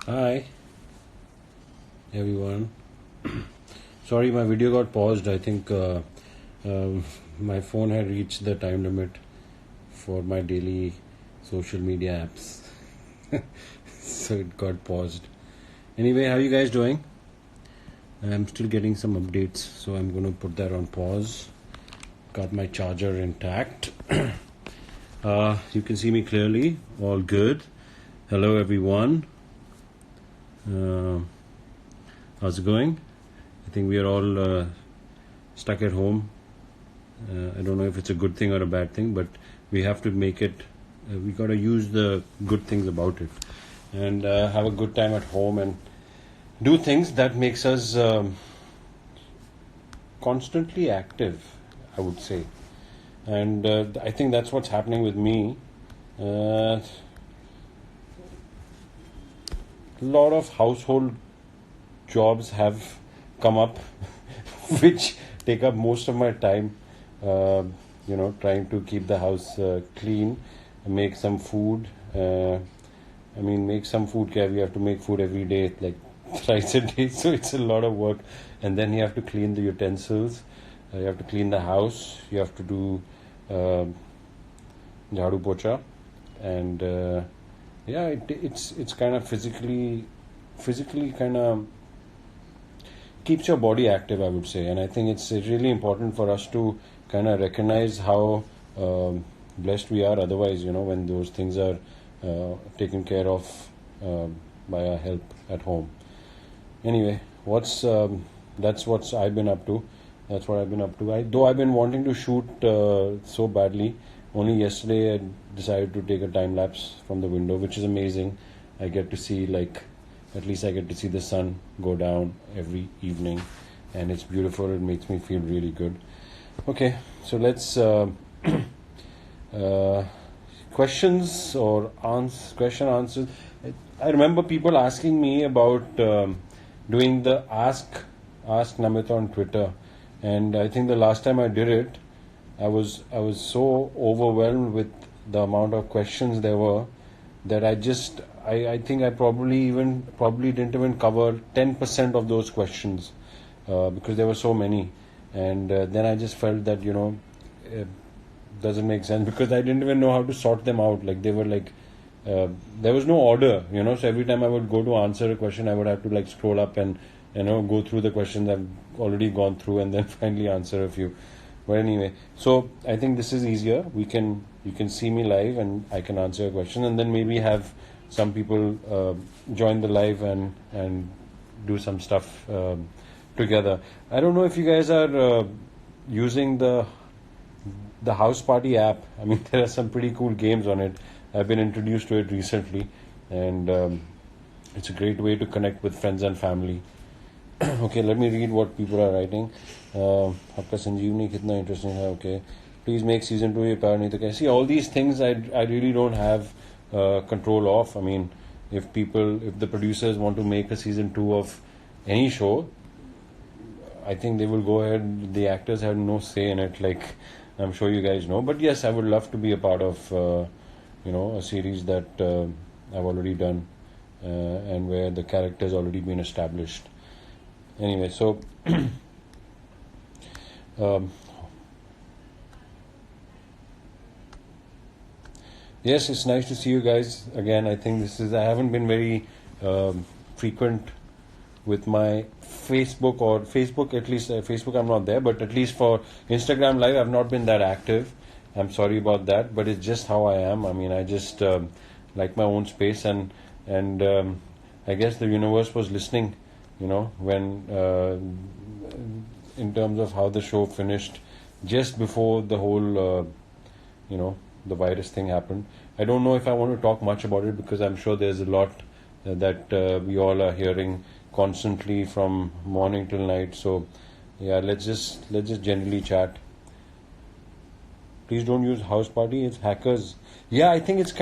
Hi everyone. Sorry, my video got paused. I think my phone had reached the time limit for my daily social media apps, so it got paused. Anyway, how are you guys doing? I'm still getting some updates, so I'm going to put that on pause. Got my charger intact. You can see me clearly. All good. Hello, everyone. How's it going? I think we are all stuck at home. I don't know if it's a good thing or a bad thing, but we have to make it. We got to use the good things about it, and have a good time at home and do things that makes us constantly active, I would say. And I think that's what's happening with me. A lot of household jobs have come up which take up most of my time. Trying to keep the house clean, make some food. Make some food. We have to make food every day, like thrice a day, so it's a lot of work. And then you have to clean the utensils, you have to clean the house, you have to do jhadu pocha, and it's kind of physically kind of keeps your body active, I would say. And I think it's really important for us to kind of recognize how blessed we are. Otherwise, when those things are taken care of by our help at home. Anyway, that's what I've been up to. That's what I've been up to. Though I've been wanting to shoot so badly. Only yesterday I decided to take a time lapse from the window, which is amazing. I get to see at least I get to see the sun go down every evening, and it's beautiful. It makes me feel really good. Okay, so let's questions or answers. I remember people asking me about doing the ask Namit on Twitter, and I think the last time I did it, I was so overwhelmed with the amount of questions there were that I think I probably didn't even cover 10% of those questions because there were so many. And then I just felt that it doesn't make sense because I didn't even know how to sort them out. Like they were there was no order, so every time I would go to answer a question, I would have to scroll up and go through the questions I've already gone through and then finally answer a few. But anyway, so I think this is easier. You can see me live and I can answer a question, and then maybe have some people join the live and do some stuff together. I don't know if you guys are using the House Party app. I mean, there are some pretty cool games on it. I've been introduced to it recently, and it's a great way to connect with friends and family. Okay, let me read what people are writing. आपका संजीवनी कितना interesting है. Okay, please make season 2 ये प्यार नहीं तो क्या. See, all these things I really don't have control of. I mean, if the producers want to make a season 2 of any show, I think they will go ahead. The actors have no say in it, like I'm sure you guys know. But yes, I would love to be a part of a series that I've already done and where the character's already been established. Anyway, so yes, it's nice to see you guys again. I think I haven't been very frequent with my Facebook, at least Facebook I'm not there, but at least for Instagram Live I've not been that active. I'm sorry about that, but it's just how I am. I mean, I just like my own space, and I guess the universe was listening, when in terms of how the show finished just before the whole the virus thing happened. I don't know if I want to talk much about it because I'm sure there's a lot that we all are hearing constantly from morning till night. So yeah, let's just generally chat. Please don't use House Party, it's hackers. Yeah, I think it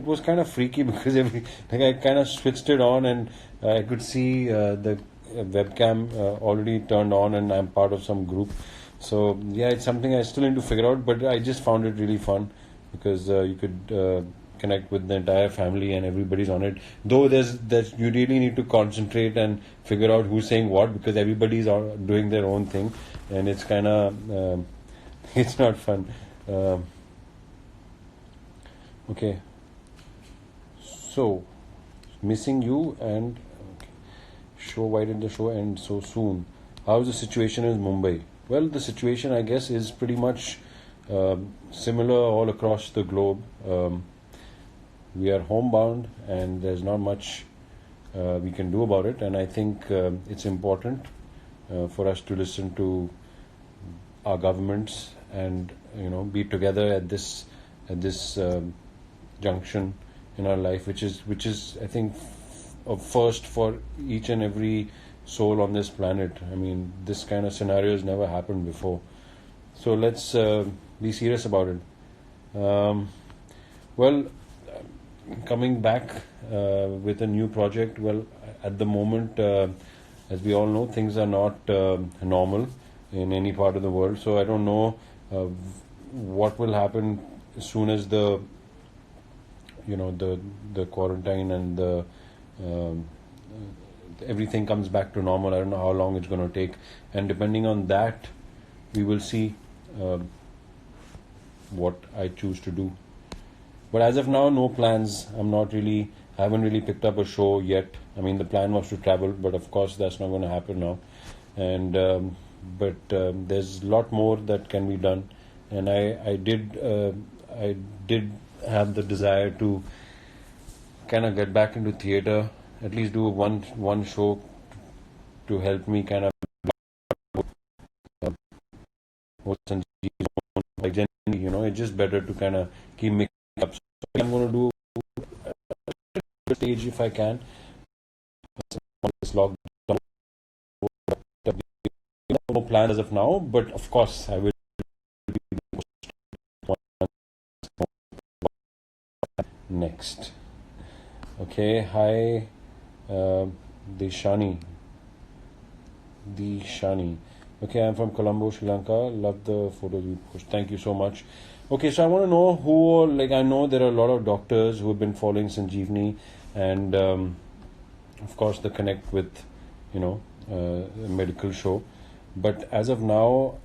was kind of freaky because I kind of switched it on and I could see the webcam already turned on, and I'm part of some group. So yeah, it's something I still need to figure out, but I just found it really fun because you could connect with the entire family and everybody's on it. Though there's you really need to concentrate and figure out who's saying what, because everybody's doing their own thing, and it's kind of it's not fun. Um, okay, so missing you and okay. Show, why did the show end so soon? How's the situation in Mumbai? Well, the situation, I guess, is pretty much similar all across the globe. We are homebound, and there's not much we can do about it. And I think it's important for us to listen to our governments and be together at this junction in our life, which is I think a first for each and every soul on this planet. I mean, this kind of scenario has never happened before. So let's be serious about it. Well, coming back with a new project. Well, at the moment, as we all know, things are not normal in any part of the world. So I don't know what will happen as soon as the quarantine and the um, everything comes back to normal. I don't know how long it's going to take, and depending on that, we will see what I choose to do. But as of now, no plans. Haven't really picked up a show yet. I mean, the plan was to travel, but of course, that's not going to happen now. And but there's a lot more that can be done, and I did have the desire to kind of get back into theater, at least do one show to help me kind of like generally, it's just better to kind of keep mixing up. So I'm going to do a stage if I can. This lockdown, no plans as of now, but of course I will next. Okay, hi, Deshani. Deshani. Okay, I'm from Colombo, Sri Lanka. Love the photos you post. Thank you so much. Okay, so I want to know who, like, I know there are a lot of doctors who have been following Sanjeevani, and of course the connect with, a medical show. But as of now,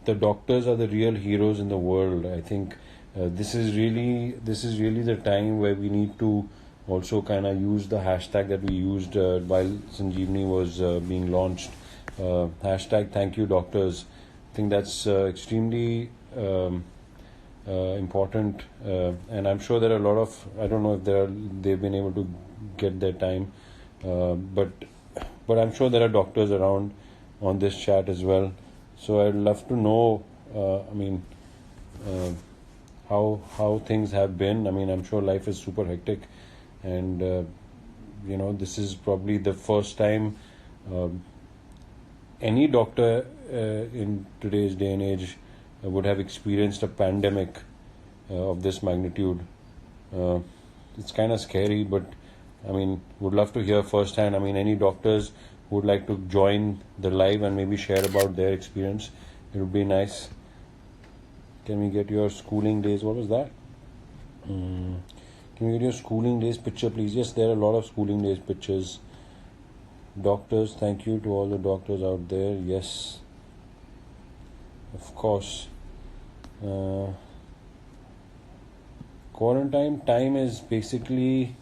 the doctors are the real heroes in the world. I think this is really the time where we need to also kind of use the hashtag that we used while Sanjeevani was being launched. Hashtag thank you doctors. I think that's extremely important, and I'm sure there are a lot of, I don't know if they've been able to get their time, but I'm sure there are doctors around on this chat as well. So I'd love to know. Uh, how things have been. I mean, I'm sure life is super hectic, and this is probably the first time any doctor in today's day and age would have experienced a pandemic of this magnitude. It's kind of scary, but I mean, would love to hear firsthand. I mean, any doctors who would like to join the live and maybe share about their experience, it would be nice. Can we get your schooling days? What was that? Can we get your schooling days picture, please? Yes, there are a lot of schooling days pictures. Doctors, thank you to all the doctors out there. Yes, of course. Quarantine time is basically,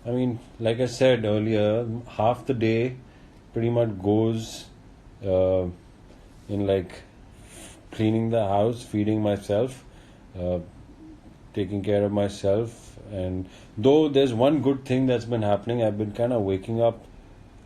I mean, like I said earlier, half the day pretty much goes in like cleaning the house, feeding myself, uh, taking care of myself. And though there's one good thing that's been happening, I've been kind of waking up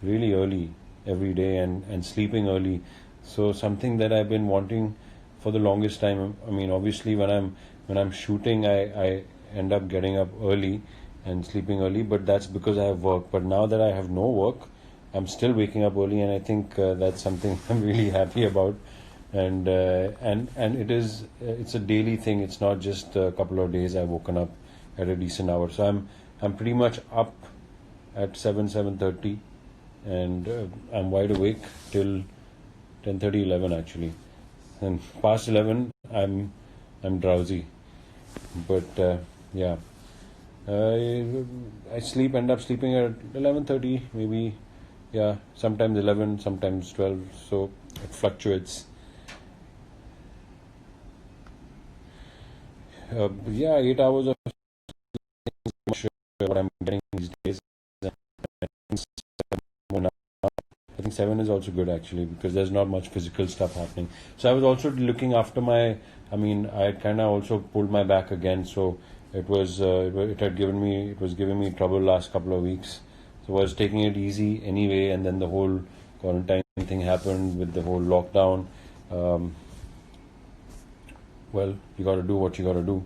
really early every day and sleeping early. So something that I've been wanting for the longest time. I mean, obviously when I'm shooting, I end up getting up early and sleeping early, but that's because I have work. But now that I have no work, I'm still waking up early, and I think that's something I'm really happy about. And it's a daily thing. It's not just a couple of days I've woken up at a decent hour. So I'm pretty much up at 7:30, and I'm wide awake till 10:30, 11 actually. And past 11, I'm drowsy. But yeah. I end up sleeping at 11:30, maybe. Yeah, sometimes 11, sometimes 12. So it fluctuates. Yeah, 8 hours of what I'm getting these days. I think seven is also good actually because there's not much physical stuff happening. So I was also looking after my. I mean, I kind of also pulled my back again. So it was giving me trouble last couple of weeks. So I was taking it easy anyway, and then the whole quarantine thing happened with the whole lockdown. Um, well, you got to do what you got to do.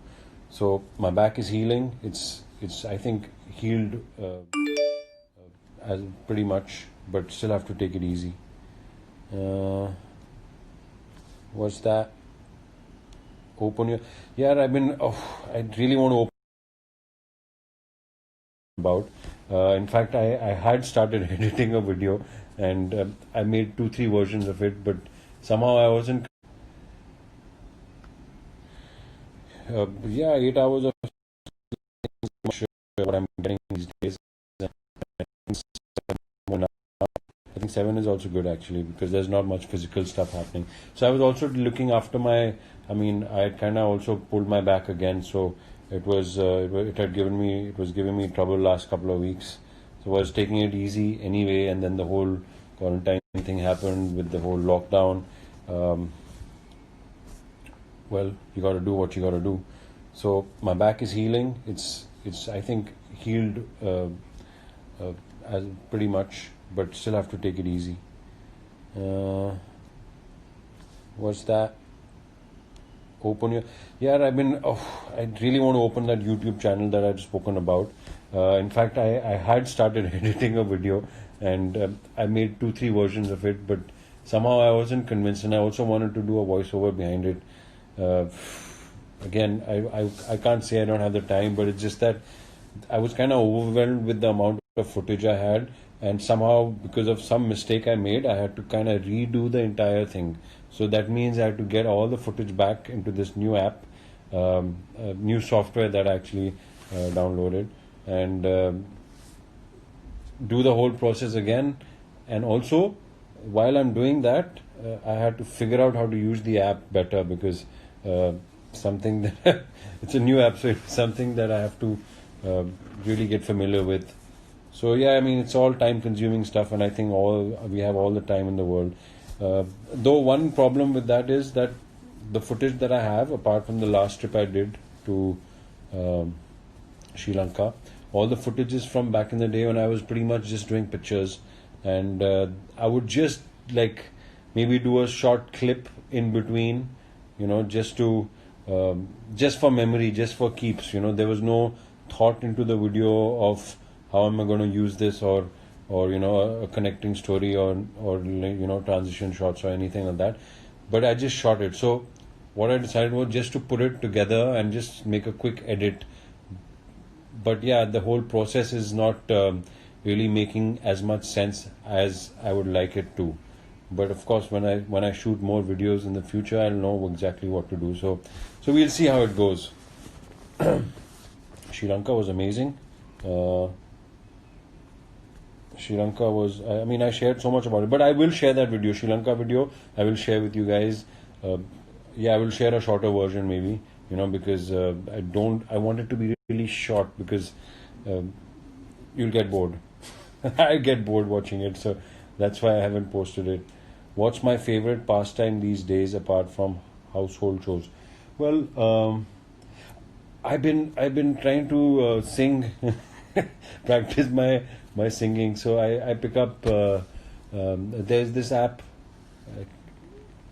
So my back is healing. It's I think healed as pretty much, but still have to take it easy. Uh, what's that? Open your. Yeah, I've been. Oh, I really want to open about. In fact, I had started editing a video, and I made 2 3 versions of it, but somehow I wasn't. Yeah, 8 hours of what I'm getting these days. I think seven is also good actually because there's not much physical stuff happening. So I was also looking after my. I mean, I kind of also pulled my back again. So it was giving me trouble last couple of weeks. So I was taking it easy anyway, and then the whole quarantine thing happened with the whole lockdown. Um, well, you got to do what you got to do. So my back is healing. It's I think healed as pretty much, but still have to take it easy. Uh, what's that? Open your. Yeah, I've been. Oh, I really want to open that YouTube channel that I'd spoken about. In fact, I had started editing a video, and I made 2 3 versions of it, but somehow I wasn't convinced, and I also wanted to do a voiceover behind it. Uh, Again, I can't say I don't have the time, but it's just that I was kind of overwhelmed with the amount of footage I had, and somehow because of some mistake I made, I had to kind of redo the entire thing. So that means I had to get all the footage back into this new app, new software that I actually downloaded, and do the whole process again. And also, while I'm doing that, I had to figure out how to use the app better because uh, something that it's a new app, so it's something that I have to uh, really get familiar with. So yeah, I mean it's all time-consuming stuff, and I think all we have all the time in the world. Though one problem with that is that the footage that I have, apart from the last trip I did to um, Sri Lanka, all the footage is from back in the day when I was pretty much just doing pictures, and I would just like maybe do a short clip in between, just to just for memory, just for keeps. There was no thought into the video of how am I going to use this, or a connecting story, or transition shots or anything like that. But I just shot it. So what I decided was just to put it together and just make a quick edit. But yeah, the whole process is not really making as much sense as I would like it to. But of course, when I shoot more videos in the future, I'll know exactly what to do. So we'll see how it goes. Sri Lanka was amazing. Uh, Sri Lanka was. I mean, I shared so much about it, but I will share that video, Sri Lanka video. I will share with you guys. Uh, yeah, I will share a shorter version maybe. Because I don't. I want it to be really short because um you'll get bored. I get bored watching it, so that's why I haven't posted it. What's my favorite pastime these days apart from household chores? Well, I've been trying to sing, practice my singing. So I pick up. There's this app. Uh,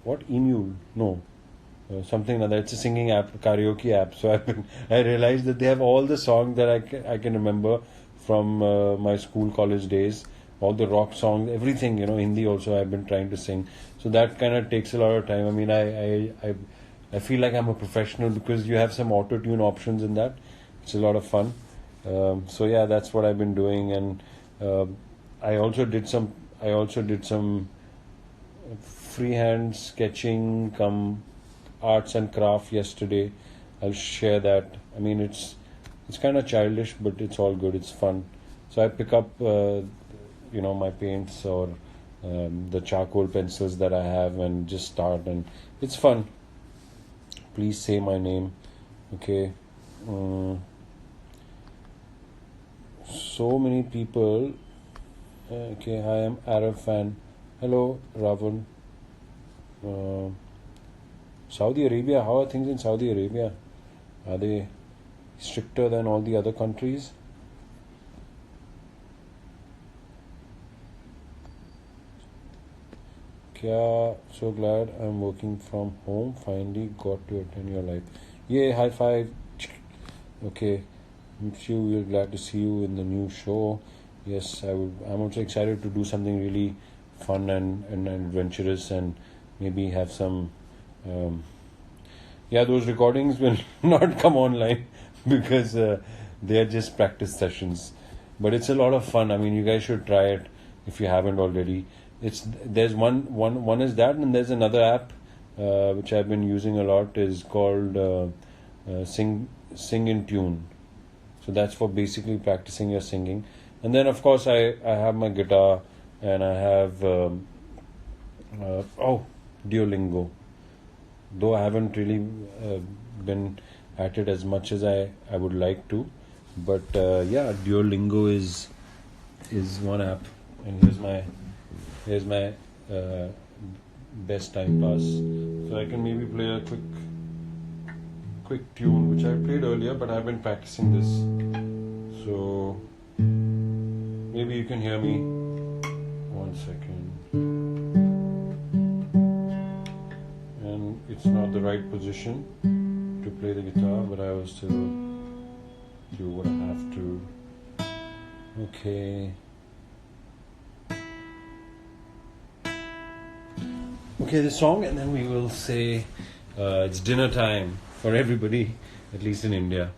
what Emu? No, something like that. It's a singing app, karaoke app. So I realized that they have all the songs that I can remember from my school college days, all the rock songs, everything. Hindi also I've been trying to sing. So that kind of takes a lot of time. I mean, I feel like I'm a professional because you have some auto tune options in that. It's a lot of fun. So yeah, that's what I've been doing, and uh, I also did some. I also did some freehand sketching, come arts and craft yesterday. I'll share that. I mean, it's It's kind of childish, but it's all good. It's fun. So I pick up, my paints or the charcoal pencils that I have and just start, and it's fun. Please say my name. Okay. So many people. Okay, I am Arab fan. Hello, Ravan. Uh, Saudi Arabia. How are things in Saudi Arabia? Are they stricter than all the other countries? Kya, so glad I'm working from home. Finally got to attend your live. Yay, high five. Okay. I'm sure we're glad to see you in the new show. Yes, I'm also excited to do something really fun and adventurous, and maybe have some. Those recordings will not come online because they are just practice sessions. But it's a lot of fun. I mean, you guys should try it if you haven't already. There's one is that, and there's another app which I've been using a lot, is called Sing in Tune. So that's for basically practicing your singing. And then, of course, I have my guitar, and I have Duolingo. Though I haven't really been at it as much as I would like to, but Duolingo is one app, and here's my best time pass. So I can maybe play a quick tune which I played earlier, but I've been practicing this. So maybe you can hear me. 1 second. And it's not the right position to play the guitar, but I will still do what I have to. Okay. Okay, the song, and then we will say it's dinner time for everybody, at least in India.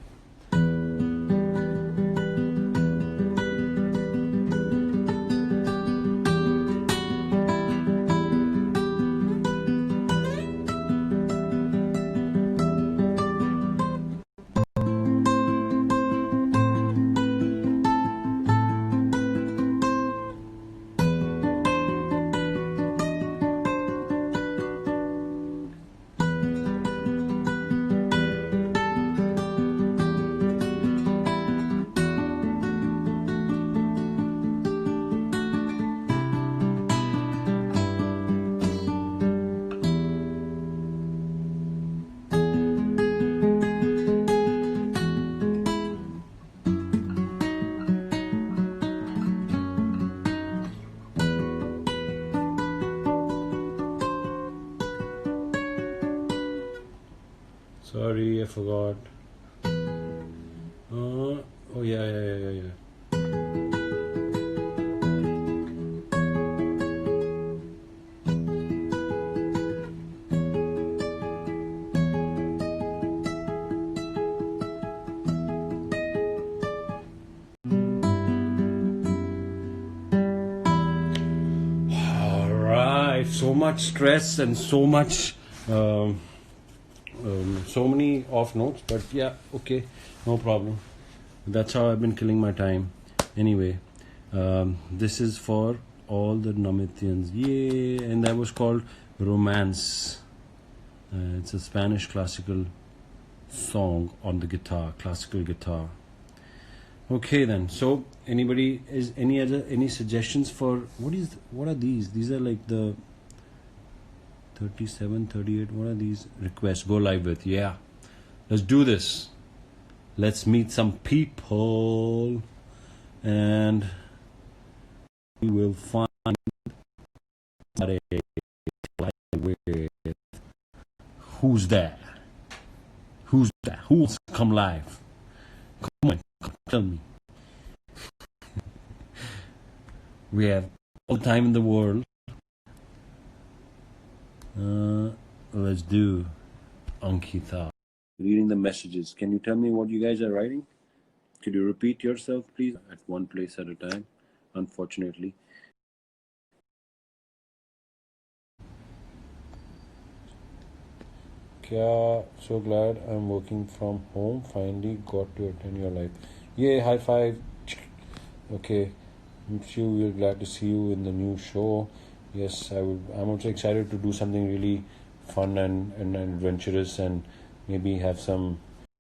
Sorry, I forgot. Yeah. All right. So much stress and so much. So many off notes, but yeah, okay, no problem. That's how I've been killing my time. Anyway, this is for all the Namitians. Yay! And that was called Romance. It's a Spanish classical song on the guitar, classical guitar. Okay then. So anybody is any suggestions for what are these? These are like the 37, 38. What are these requests? Go live with. Yeah, let's do this. Let's meet some people, and we will find a live with. Who's there? Who's there? Who wants to come live? Come on, tell me. We have all the time in the world. Let's do Ankita. Reading the messages. Can you tell me what you guys are writing? Could you repeat yourself, please? At one place at a time, unfortunately. Kya, so glad I'm working from home. Finally got to attend your live. Yay, high five. Okay. I'm sure we're glad to see you in the new show. Yes, I'm also excited to do something really fun and adventurous and maybe have some